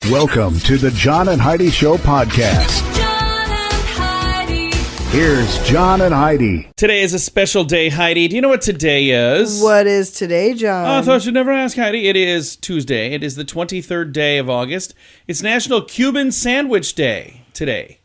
Welcome to the John and Heidi Show podcast. John and Heidi. Here's John and Heidi. Today is a special day, Heidi. Do you know what today is? What is today, John? Oh, I thought you'd never ask, Heidi. It is Tuesday. It is the 23rd day of August. It's National Cuban Sandwich Day today.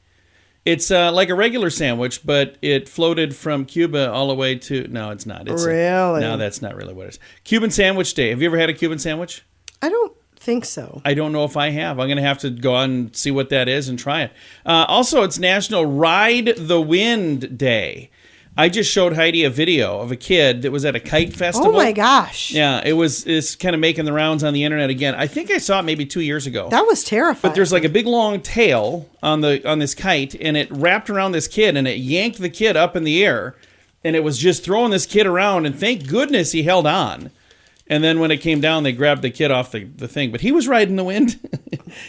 It's like a regular sandwich, but it floated from Cuba all the way to... No, it's not. Really? No, that's not really what it is. Cuban Sandwich Day. Have you ever had a Cuban sandwich? I don't think so. I don't know if I have. I'm going to have to go on and see what that is and try it. Also, it's National Ride the Wind Day. I just showed Heidi a video of a kid that was at a kite festival. Oh my gosh. Yeah, it's kind of making the rounds on the internet again. I think I saw it maybe 2 years ago. That was terrifying. But there's like a big long tail on this kite, and it wrapped around this kid, and it yanked the kid up in the air, and it was just throwing this kid around, and thank goodness he held on. And then when it came down, they grabbed the kid off the thing. But he was riding the wind.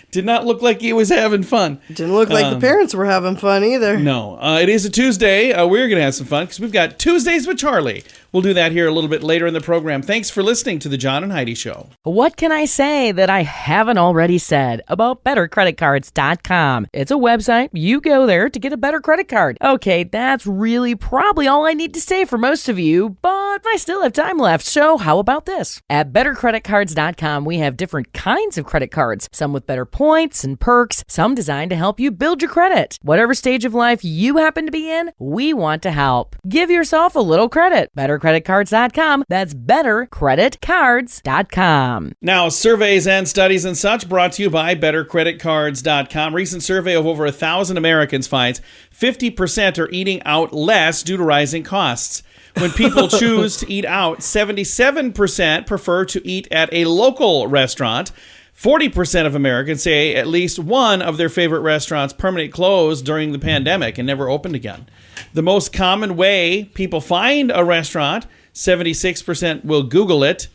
Did not look like he was having fun. Didn't look like the parents were having fun either. No. It is a Tuesday. We're going to have some fun because we've got Tuesdays with Charlie. We'll do that here a little bit later in the program. Thanks for listening to the John and Heidi Show. What can I say that I haven't already said about bettercreditcards.com? It's a website. You go there to get a better credit card. Okay, that's really probably all I need to say for most of you, but I still have time left, so how about this? At bettercreditcards.com, we have different kinds of credit cards, some with better points and perks, some designed to help you build your credit. Whatever stage of life you happen to be in, we want to help. Give yourself a little credit. bettercreditcards.com. That's bettercreditcards.com. Now, surveys and studies and such brought to you by bettercreditcards.com. Recent survey of over 1,000 Americans finds 50% are eating out less due to rising costs. When people choose to eat out, 77% prefer to eat at a local restaurant. 40% of Americans say at least one of their favorite restaurants permanently closed during the pandemic and never opened again. The most common way people find a restaurant, 76% will Google it.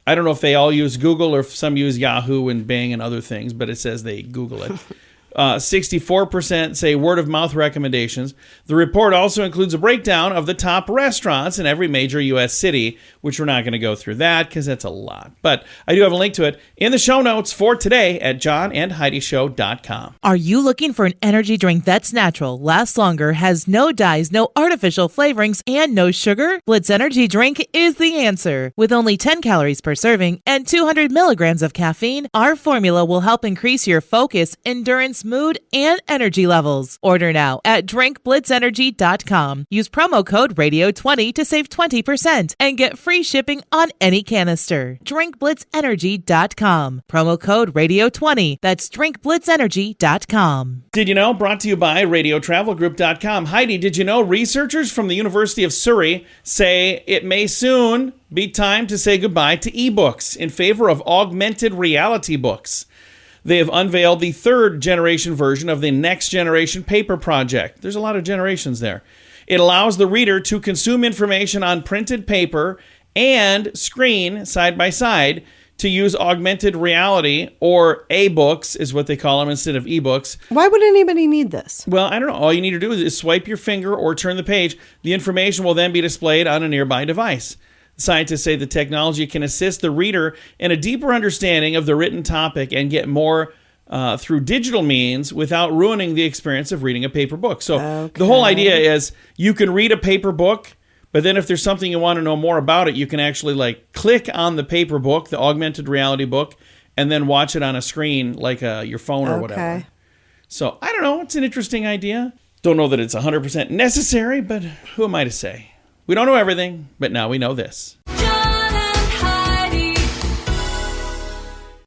I don't know if they all use Google or if some use Yahoo and Bing and other things, but it says they Google it. 64% say word-of-mouth recommendations. The report also includes a breakdown of the top restaurants in every major U.S. city, which we're not going to go through that because that's a lot. But I do have a link to it in the show notes for today at johnandheidishow.com. Are you looking for an energy drink that's natural, lasts longer, has no dyes, no artificial flavorings, and no sugar? Blitz Energy Drink is the answer. With only 10 calories per serving and 200 milligrams of caffeine, our formula will help increase your focus, endurance, mood, and energy levels. Order now at drinkblitzenergy.com. Use promo code RADIO20 to save 20% and get free shipping on any canister. drinkblitzenergy.com. Promo code RADIO20. That's drinkblitzenergy.com. Did you know? Brought to you by radiotravelgroup.com. Heidi, did you know researchers from the University of Surrey say it may soon be time to say goodbye to ebooks in favor of augmented reality books? They have unveiled the third generation version of the next generation paper project. There's a lot of generations there. It allows the reader to consume information on printed paper and screen side by side to use augmented reality, or A-books is what they call them instead of ebooks. Why would anybody need this? Well, I don't know. All you need to do is swipe your finger or turn the page. The information will then be displayed on a nearby device. Scientists say the technology can assist the reader in a deeper understanding of the written topic and get more through digital means without ruining the experience of reading a paper book. So The whole idea is you can read a paper book, but then if there's something you want to know more about it, you can actually like click on the paper book, the augmented reality book, and then watch it on a screen like your phone or whatever. So I don't know. It's an interesting idea. Don't know that it's 100% necessary, but who am I to say? We don't know everything, but now we know this. John and Heidi.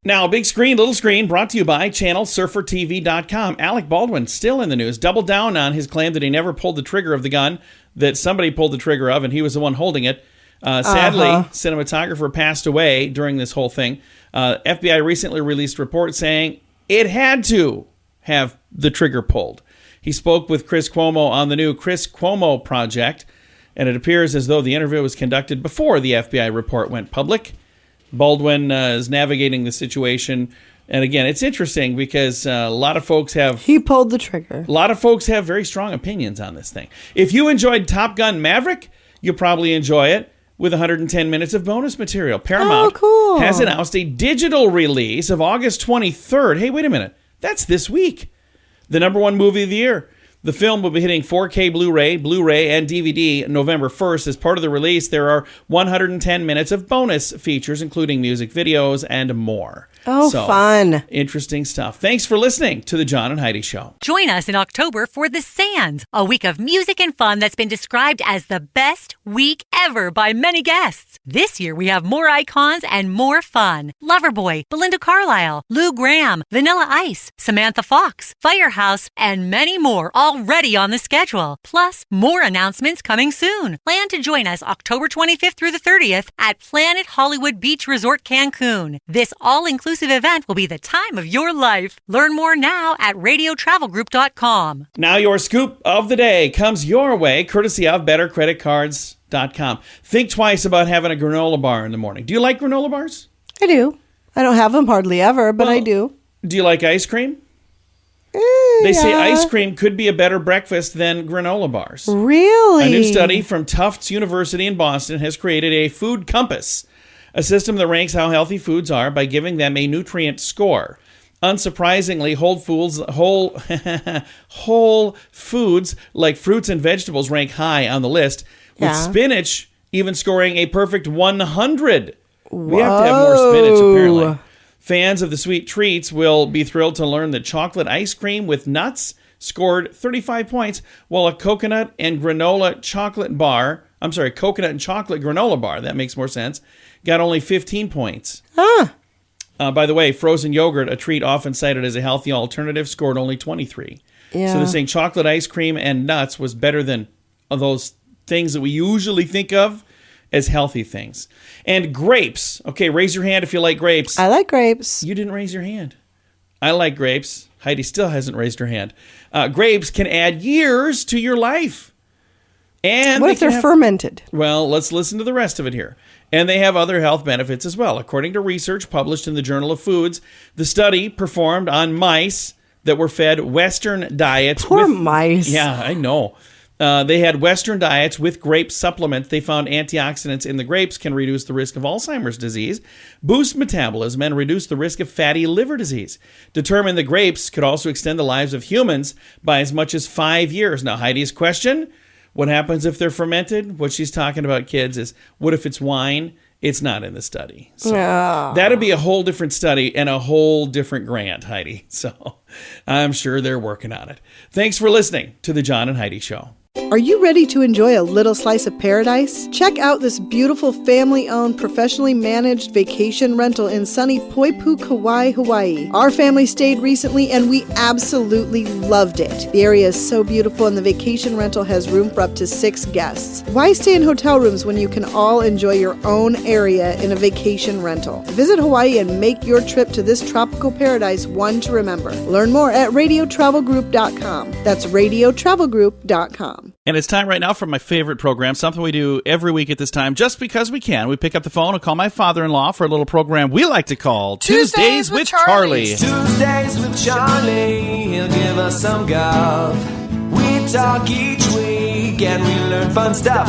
Now, big screen, little screen, brought to you by channelsurfertv.com. Alec Baldwin, still in the news, doubled down on his claim that he never pulled the trigger of the gun, that somebody pulled the trigger of, and he was the one holding it. Sadly, cinematographer passed away during this whole thing. FBI recently released reports saying it had to have the trigger pulled. He spoke with Chris Cuomo on the new Chris Cuomo Project, and it appears as though the interview was conducted before the FBI report went public. Baldwin is navigating the situation. And again, it's interesting because a lot of folks have... He pulled the trigger. A lot of folks have very strong opinions on this thing. If you enjoyed Top Gun Maverick, you'll probably enjoy it. with 110 minutes of bonus material. Paramount cool. has announced a digital release of August 23rd. Hey, wait a minute. That's this week. The number one movie of the year. The film will be hitting 4K Blu-ray, and DVD November 1st. As part of the release, there are 110 minutes of bonus features, including music videos and more. Oh, fun. Interesting stuff. Thanks for listening to The John and Heidi Show. Join us in October for The Sands, a week of music and fun that's been described as the best week ever by many guests. This year, we have more icons and more fun. Loverboy, Belinda Carlisle, Lou Gramm, Vanilla Ice, Samantha Fox, Firehouse, and many more already on the schedule. Plus, more announcements coming soon. Plan to join us October 25th through the 30th at Planet Hollywood Beach Resort Cancun. This all-inclusive event will be the time of your life. Learn more now at radiotravelgroup.com. Now your scoop of the day comes your way, courtesy of bettercreditcards.com. Think twice about having a granola bar in the morning. Do you like granola bars? I do. I don't have them hardly ever, but I do. Do you like ice cream? They say ice cream could be a better breakfast than granola bars. Really? A new study from Tufts University in Boston has created a food compass, a system that ranks how healthy foods are by giving them a nutrient score. Unsurprisingly, whole foods like fruits and vegetables rank high on the list, with spinach even scoring a perfect 100. We have to have more spinach, apparently. Fans of the sweet treats will be thrilled to learn that chocolate ice cream with nuts scored 35 points, while a coconut and chocolate granola bar, that makes more sense, got only 15 points. By the way, frozen yogurt, a treat often cited as a healthy alternative, scored only 23. Yeah. So they're saying chocolate ice cream and nuts was better than those things that we usually think of as healthy things. And grapes. Okay, raise your hand if you like grapes. I like grapes. You didn't raise your hand. I like grapes. Heidi still hasn't raised her hand. Grapes can add years to your life. And what if they're fermented? Well, let's listen to the rest of it here. And they have other health benefits as well. According to research published in the Journal of Foods, the study performed on mice that were fed Western diets. Poor mice. Yeah, I know. They had Western diets with grape supplements. They found antioxidants in the grapes can reduce the risk of Alzheimer's disease, boost metabolism, and reduce the risk of fatty liver disease. Determined the grapes could also extend the lives of humans by as much as 5 years. Now, Heidi's question, what happens if they're fermented? What she's talking about, kids, is what if it's wine? It's not in the study. So that'd be a whole different study and a whole different grant, Heidi. So I'm sure they're working on it. Thanks for listening to The John and Heidi Show. Are you ready to enjoy a little slice of paradise? Check out this beautiful family-owned, professionally managed vacation rental in sunny Poipu, Kauai, Hawaii. Our family stayed recently and we absolutely loved it. The area is so beautiful and the vacation rental has room for up to 6 guests. Why stay in hotel rooms when you can all enjoy your own area in a vacation rental? Visit Hawaii and make your trip to this tropical paradise one to remember. Learn more at radiotravelgroup.com. That's radiotravelgroup.com. And it's time right now for my favorite program, something we do every week at this time, just because we can. We pick up the phone and call my father-in-law for a little program we like to call Tuesdays with Charlie. Tuesdays with Charlie, he'll give us some golf. We talk each week and we learn fun stuff.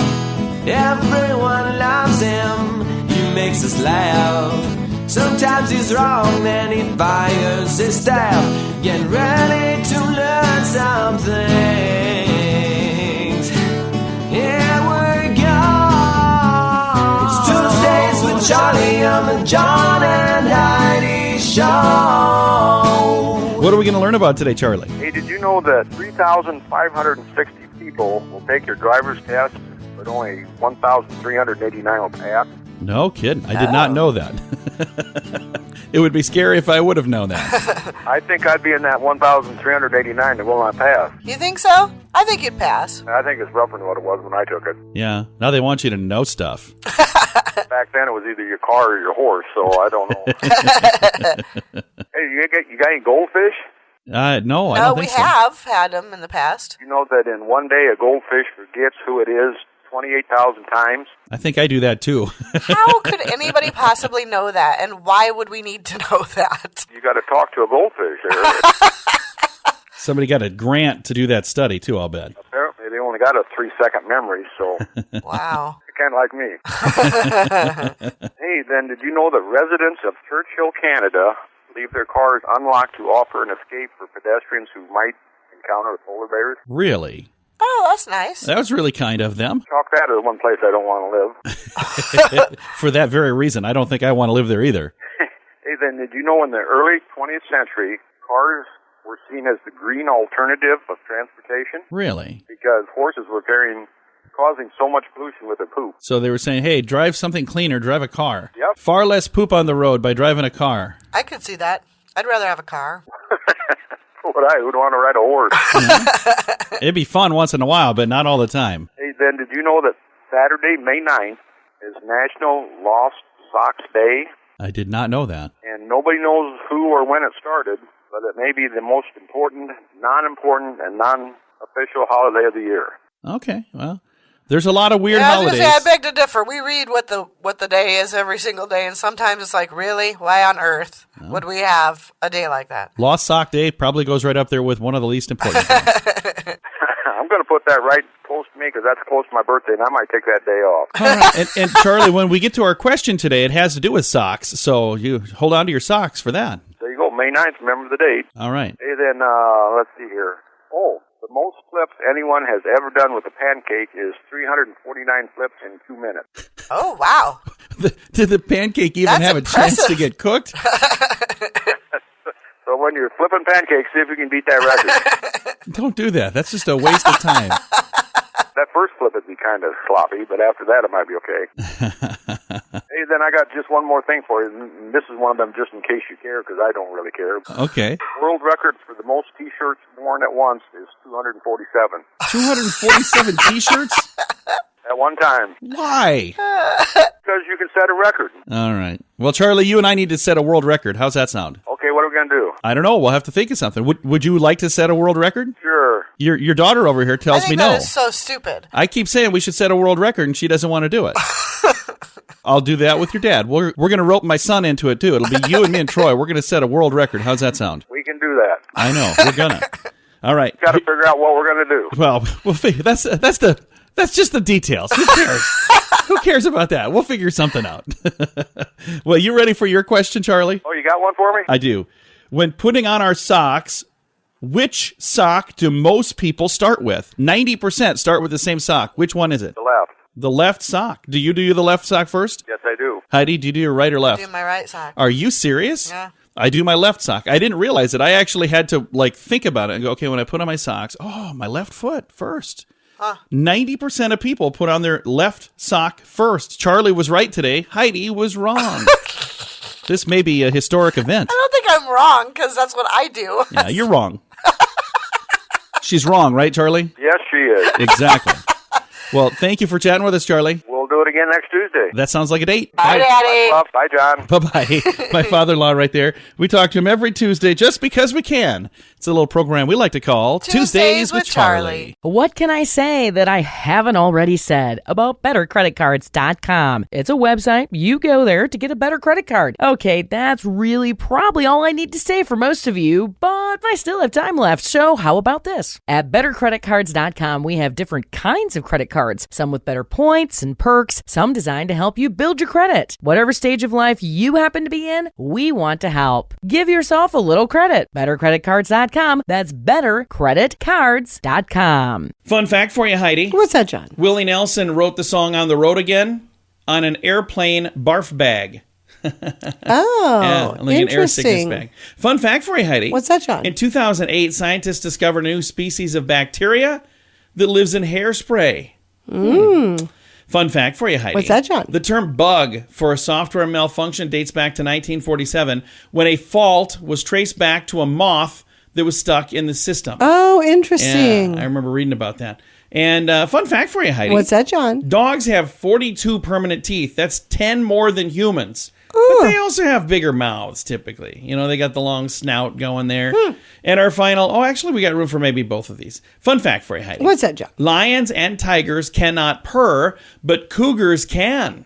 Everyone loves him, he makes us laugh. Sometimes he's wrong, then he fires his staff. Get ready to learn something. Here we go. It's Tuesdays with Charlie on the John and Heidi Show. What are we going to learn about today, Charlie? Hey, did you know that 3,560 people will take your driver's test, but only 1,389 will pass? No kidding. I did not know that. It would be scary if I would have known that. I think I'd be in that 1,389 that will not pass. You think so? I think you'd pass. I think it's rougher than what it was when I took it. Yeah. Now they want you to know stuff. Back then it was either your car or your horse, so I don't know. Hey, you got any goldfish? No, I don't think so. We have had them in the past. You know that in one day a goldfish forgets who it is 28,000 times? I think I do that too. How could anybody possibly know that, and why would we need to know that? You got to talk to a goldfish here. Somebody got a grant to do that study too, I'll bet. Apparently they only got a 3-second memory, so... Wow. It kind of like me. Hey, then, did you know that residents of Churchill, Canada, leave their cars unlocked to offer an escape for pedestrians who might encounter polar bears? Really? Oh, that's nice. That was really kind of them. Chalk that as one place I don't want to live. For that very reason, I don't think I want to live there either. Hey, then, did you know in the early 20th century, cars were seen as the green alternative of transportation? Really? Because horses were causing so much pollution with their poop. So they were saying, hey, drive something cleaner, drive a car. Yep. Far less poop on the road by driving a car. I could see that. I'd rather have a car. Who'd want to ride a horse? It'd be fun once in a while, but not all the time. Hey, then, did you know that Saturday, May 9th, is National Lost Socks Day? I did not know that. And nobody knows who or when it started, but it may be the most important, non-important, and non-official holiday of the year. Okay, well, there's a lot of weird I was holidays. gonna say, I beg to differ. We read what the day is every single day, and sometimes it's like, really? Why on earth would we have a day like that? Lost Sock Day probably goes right up there with one of the least important things. I'm going to put that right close to me because that's close to my birthday, and I might take that day off. All right. And Charlie, when we get to our question today, it has to do with socks, so you hold on to your socks for that. There you go, May 9th, remember the date. All right. Hey, then, let's see here. Oh, the most flips anyone has ever done with a pancake is 349 flips in 2 minutes. Oh, wow. Did the pancake even That's have impressive. a chance to get cooked? So when you're flipping pancakes, see if you can beat that record. Don't do that. That's just a waste of time. That first flip would be kind of sloppy, but after that it might be okay. Hey, then I got just one more thing for you. And this is one of them just in case you care, because I don't really care. Okay. World record for the most T-shirts worn at once is 247. 247 T-shirts? At one time. Why? Because you can set a record. All right. Well, Charlie, you and I need to set a world record. How's that sound? Okay, what are we going to do? I don't know. We'll have to think of something. Would you like to set a world record? Sure. Your daughter over here I tells think me that no. is so stupid. I keep saying we should set a world record, and she doesn't want to do it. I'll do that with your dad. We're going to rope my son into it, too. It'll be you and me and Troy. We're going to set a world record. How's that sound? We can do that. I know. We're going to. All right. Got to figure out what we're going to do. Well, we'll figure. That's just the details. Who cares? Who cares about that? We'll figure something out. Well, you ready for your question, Charlie? Oh, you got one for me? I do. When putting on our socks, which sock do most people start with? 90% start with the same sock. Which one is it? The left. The left sock. Do you do the left sock first? Yes, I do. Heidi, do you do your right or left? Do my right side. Are you serious? Yeah. I do my left sock. I didn't realize it. I actually had to think about it and go, okay, when I put on my socks, my left foot first. 90% of people put on their left sock first. Charlie was right today. Heidi was wrong. This may be a historic event. I don't think I'm wrong, because that's what I do. Yeah, you're wrong. She's wrong, right, Charlie? Yes, she is. Exactly. Well, thank you for chatting with us, Charlie. We'll do it again next Tuesday. That sounds like a date. Bye, Daddy. Love. Bye, John. Bye-bye. My father-in-law right there. We talk to him every Tuesday just because we can. It's a little program we like to call Tuesdays with Charlie. What can I say that I haven't already said about bettercreditcards.com? It's a website. You go there to get a better credit card. Okay, that's really probably all I need to say for most of you, but I still have time left, so how about this? At bettercreditcards.com, we have different kinds of credit cards, some with better points and perks, some designed to help you build your credit. Whatever stage of life you happen to be in, we want to help. Give yourself a little credit. Bettercreditcards.com. That's bettercreditcards.com. Fun fact for you, Heidi. What's that, John? Willie Nelson wrote the song On the Road Again on an airplane barf bag. Oh, like an air sickness interesting. bag. Fun fact for you, Heidi. What's that, John? In 2008, scientists discovered a new species of bacteria that lives in hairspray. Fun fact for you, Heidi. What's that, John? The term bug for a software malfunction dates back to 1947 when a fault was traced back to a moth that was stuck in the system. Oh, interesting. Yeah, I remember reading about that. And fun fact for you, Heidi. What's that, John? Dogs have 42 permanent teeth. That's 10 more than humans. Ooh. But they also have bigger mouths, typically. You know, they got the long snout going there. And our final, actually, we got room for maybe both of these. Fun fact for you, Heidi. What's that, John? Lions and tigers cannot purr, but cougars can.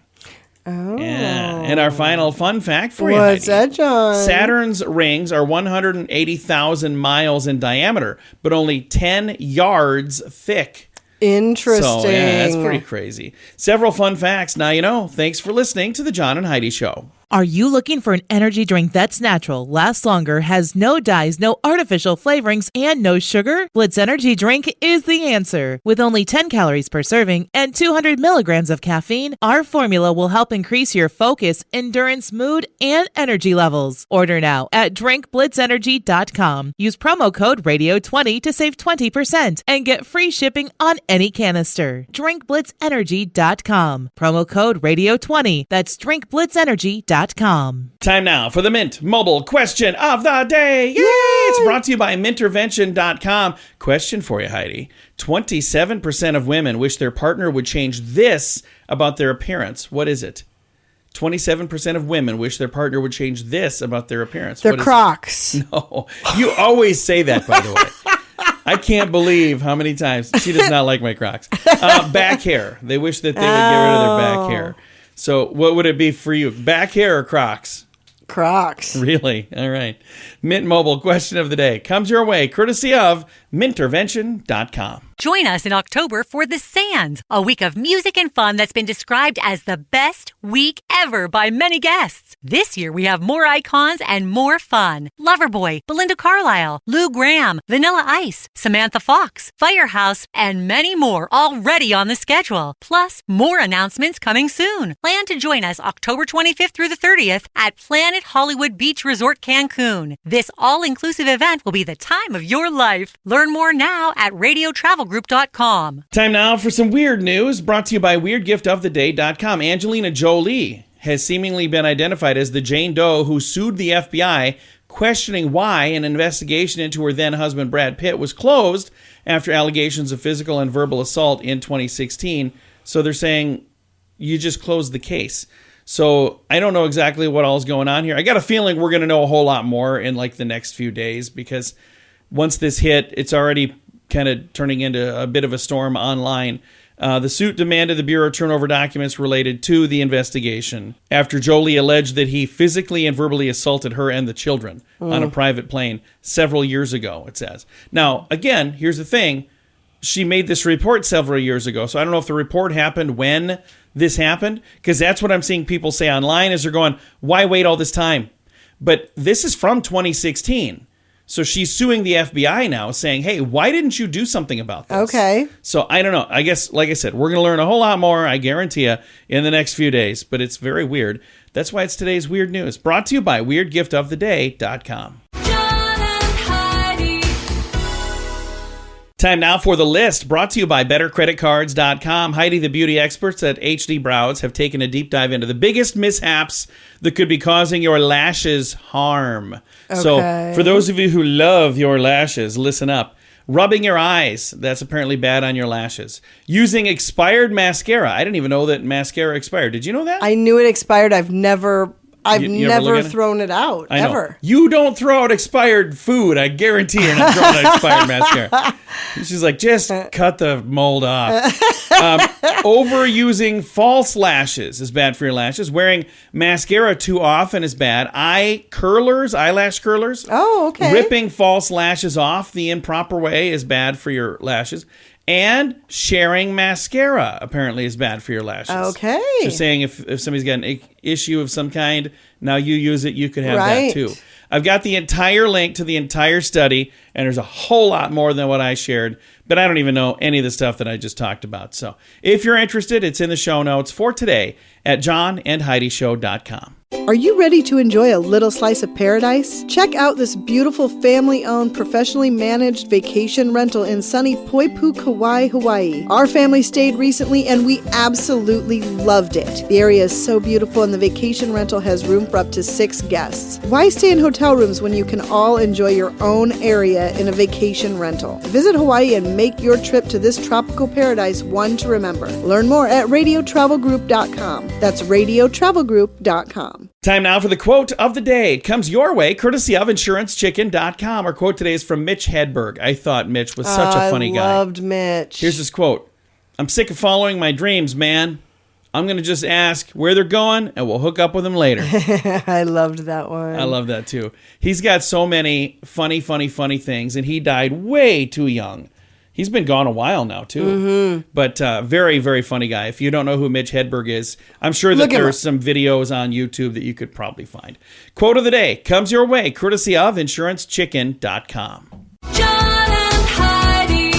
Oh. Yeah. And our final fun fact for you, What's Heidi. that, John? Saturn's rings are 180,000 miles in diameter, but only 10 yards thick. Interesting. So, yeah, that's pretty crazy. Several fun facts. Now you know. Thanks for listening to The John and Heidi Show. Are you looking for an energy drink that's natural, lasts longer, has no dyes, no artificial flavorings, and no sugar? Blitz Energy Drink is the answer. With only 10 calories per serving and 200 milligrams of caffeine, our formula will help increase your focus, endurance, mood, and energy levels. Order now at drinkblitzenergy.com. Use promo code RADIO20 to save 20% and get free shipping on any canister. drinkblitzenergy.com. Promo code RADIO20. That's drinkblitzenergy.com. Time now for the Mint Mobile question of the day. Yay! It's brought to you by mintervention.com. Question for you, Heidi. 27% of women wish their partner would change this about their appearance. What is it? 27% of women wish their partner would change this about their appearance. Their What is Crocs. it? No. You always say that, by the way. I can't believe how many times. She does not like my Crocs. Back hair. They wish that they would get rid of their back hair. So what would it be for you? Back hair or Crocs? Crocs. Really? All right. Mint Mobile question of the day comes your way courtesy of mintervention.com. Join us in October for The Sands, a week of music and fun that's been described as the best week ever by many guests. This year we have more icons and more fun. Loverboy, Belinda Carlisle, Lou Gramm, Vanilla Ice, Samantha Fox, Firehouse, and many more already on the schedule. Plus, more announcements coming soon. Plan to join us October 25th through the 30th at Planet Hollywood Beach Resort Cancun. This all-inclusive event will be the time of your life. Learn more now at radiotravelgroup.com. Time now for some weird news brought to you by weirdgiftoftheday.com. Angelina Jolie has seemingly been identified as the Jane Doe who sued the FBI, questioning why an investigation into her then husband Brad Pitt was closed after allegations of physical and verbal assault in 2016. So they're saying you just closed the case. So I don't know exactly what all is going on here. I got a feeling we're going to know a whole lot more in like the next few days, because once this hit, it's already kind of turning into a bit of a storm online. The suit demanded the Bureau turn over documents related to the investigation after Jolie alleged that he physically and verbally assaulted her and the children on a private plane several years ago, it says. Now, again, here's the thing. She made this report several years ago, so I don't know if the report happened when this happened, because that's what I'm seeing people say online is they're going, why wait all this time? But this is from 2016. So she's suing the FBI now, saying, hey, why didn't you do something about this? Okay. So I don't know. I guess, like I said, we're going to learn a whole lot more, I guarantee you, in the next few days. But it's very weird. That's why it's today's Weird News, brought to you by weirdgiftoftheday.com. John and Heidi. Time now for the list, brought to you by bettercreditcards.com. Heidi, the beauty experts at HD Brows, have taken a deep dive into the biggest mishaps that could be causing your lashes harm. Okay. So for those of you who love your lashes, listen up. Rubbing your eyes, that's apparently bad on your lashes. Using expired mascara. I didn't even know that mascara expired. Did you know that? I knew it expired. I've never You ever look never at it? thrown it out, I know. ever. You don't throw out expired food. I guarantee you're not throwing out expired mascara. She's like, just cut the mold off. Overusing false lashes is bad for your lashes. Wearing mascara too often is bad. Eyelash curlers. Oh, okay. Ripping false lashes off the improper way is bad for your lashes. And sharing mascara apparently is bad for your lashes. Okay. So saying if somebody's got an issue of some kind, now you use it, you could have Right. that too. I've got the entire link to the entire study, and there's a whole lot more than what I shared, but I don't even know any of the stuff that I just talked about. So if you're interested, it's in the show notes for today at johnandheidishow.com. Are you ready to enjoy a little slice of paradise? Check out this beautiful family-owned, professionally managed vacation rental in sunny Poipu, Kauai, Hawaii. Our family stayed recently and we absolutely loved it. The area is so beautiful and the vacation rental has room for up to 6 guests. Why stay in hotel rooms when you can all enjoy your own area in a vacation rental? Visit Hawaii and make your trip to this tropical paradise one to remember. Learn more at radiotravelgroup.com. That's radiotravelgroup.com. Time now for the quote of the day. It comes your way courtesy of insurancechicken.com. Our quote today is from Mitch Hedberg. I thought Mitch was such a funny guy. I loved Mitch. Here's his quote. I'm sick of following my dreams, man. I'm going to just ask where they're going and we'll hook up with them later. I loved that one. I love that too. He's got so many funny things, and he died way too young. He's been gone a while now, too. Mm-hmm. But very, very funny guy. If you don't know who Mitch Hedberg is, I'm sure that there's some videos on YouTube that you could probably find. Quote of the day comes your way, courtesy of InsuranceChicken.com. John and Heidi.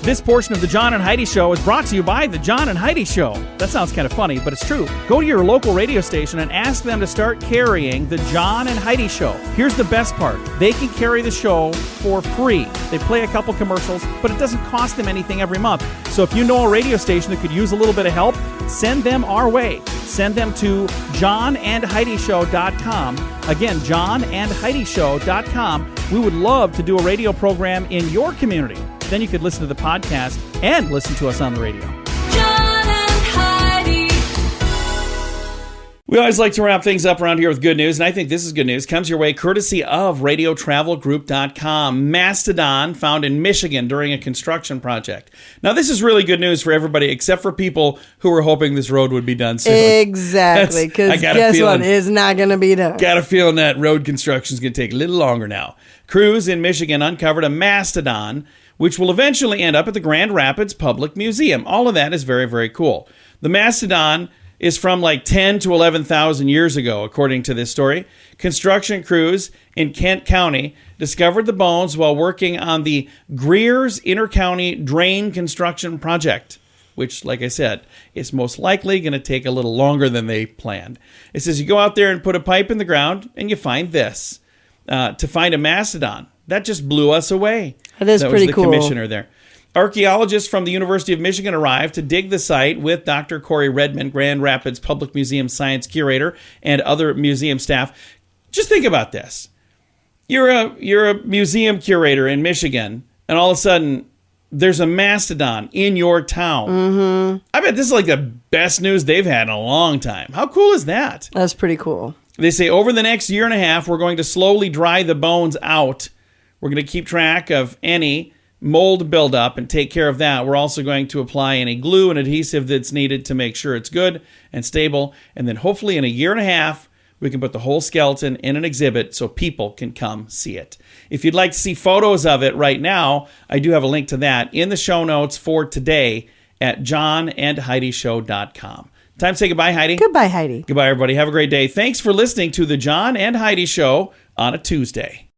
This portion of the John and Heidi Show is brought to you by the John and Heidi Show. That sounds kind of funny, but it's true. Go to your local radio station and ask them to start carrying the John and Heidi Show. Here's the best part. They can carry the show for free. They play a couple commercials, but it doesn't cost them anything every month. So if you know a radio station that could use a little bit of help, send them our way. Send them to johnandheidishow.com. Again, johnandheidishow.com. We would love to do a radio program in your community. Then you could listen to the podcast and listen to us on the radio. John and Heidi. We always like to wrap things up around here with good news, and I think this is good news. Comes your way courtesy of radiotravelgroup.com. Mastodon found in Michigan during a construction project. Now, this is really good news for everybody except for people who were hoping this road would be done soon. Exactly, because guess what? It's not going to be done. Got a feeling that road construction is going to take a little longer now. Crews in Michigan uncovered a mastodon, which will eventually end up at the Grand Rapids Public Museum. All of that is very, very cool. The mastodon is from like 10 to 11,000 years ago, according to this story. Construction crews in Kent County discovered the bones while working on the Greer's Intercounty Drain Construction Project, which, like I said, is most likely going to take a little longer than they planned. It says you go out there and put a pipe in the ground and you find this. To find a mastodon. That just blew us away. That is pretty cool. That was the commissioner there. Archaeologists from the University of Michigan arrived to dig the site with Dr. Corey Redmond, Grand Rapids Public Museum Science Curator, and other museum staff. Just think about this. You're a museum curator in Michigan, and all of a sudden, there's a mastodon in your town. Mm-hmm. I bet this is like the best news they've had in a long time. How cool is that? That's pretty cool. They say over the next year and a half, we're going to slowly dry the bones out. We're going to keep track of any mold buildup and take care of that. We're also going to apply any glue and adhesive that's needed to make sure it's good and stable. And then hopefully in a year and a half, we can put the whole skeleton in an exhibit so people can come see it. If you'd like to see photos of it right now, I do have a link to that in the show notes for today at johnandheidishow.com. Time to say goodbye, Heidi. Goodbye, Heidi. Goodbye, everybody. Have a great day. Thanks for listening to the John and Heidi Show on a Tuesday.